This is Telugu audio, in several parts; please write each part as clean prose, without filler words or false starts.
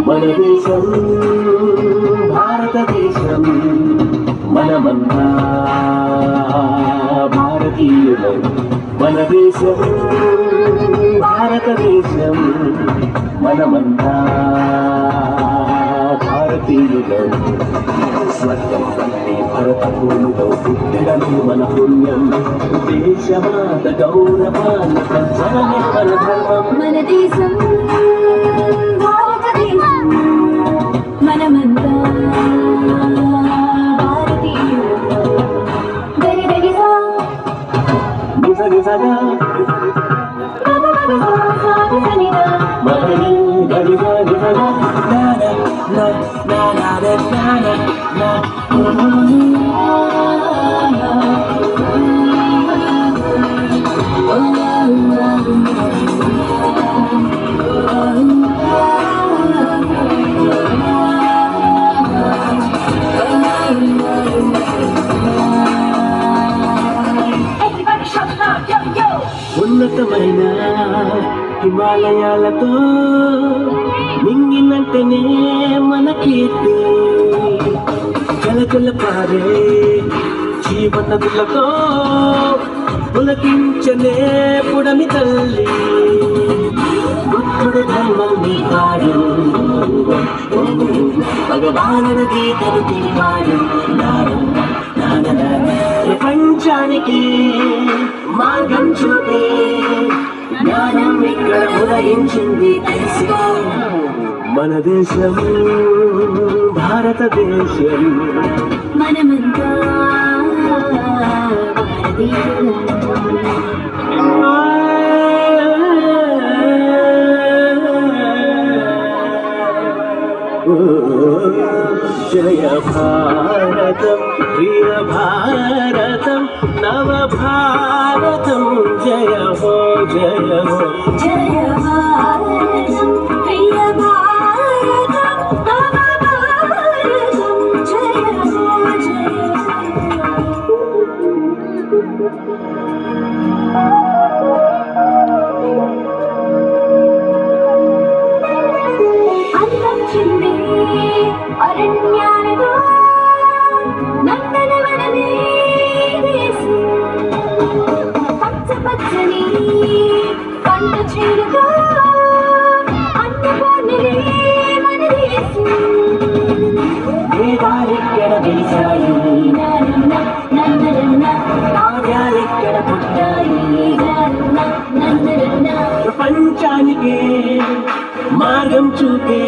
మన దేశం భారతదేశం మనమంతా భారతీయులం. మన దేశం భారతదేశం మనమంతా భారతీయులం. స్వర్గం వంటి భరత భూమిలో పుట్టడమే మన పుణ్యం. దేశమాత గౌరవాన్ని పెంచడమే మన ధర్మం. మన దేశం మనమంతా భారతీయులం. గరిగరిగా నిజనిజగా మరణి గరిగా నిజగా నానా నా నానా నానా నా ఉన్నతమైన హిమాలయాలతో నింగినంటేనే మన కీర్తి. జలజల పారే జీవనదులతో పులకించనే పుడమి తల్లి. బుద్ధుడు ధర్మాన్ని పాడు, భగవానుడు గీతలు తిరిగాడు. ప్రపంచానికి మార్గం చూపే జ్ఞానం ఇక్కడ ఉదయించింది తెలుసుకో. మన దేశం భారతదేశం మనమంతా భారతీయులం. జయ భారతం ప్రియ భారతం నవ భారతం జయ హో జయ హో. జయ భారతం ప్రియ భారతం నవ భారతం జయ హో జయ అందించింది అరణ్యాలతో నందనవనమే దేశం. పచ్చ పచ్చని పంట చేనుతో అన్నపూర్ణలే మన దేశం. వేదాలెక్కడ వెలిసాయి, కార్యాలెక్కడ పుట్టాయి. ప్రపంచానికి మార్గం చూపే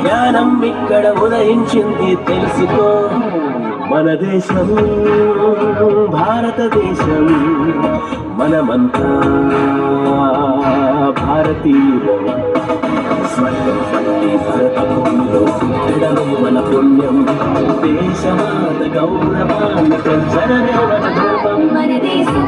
జ్ఞానం ఇక్కడ ఉదయించింది తెలుసుకో. మన దేశం భారతదేశం మనమంతా భారతీయులం. స్వర్గం వంటి భరత భూమిలో పుట్టడమే మన పుణ్యం. దేశమాత గౌరవాన్ని పెంచడమే మన ధర్మం. మన దేశం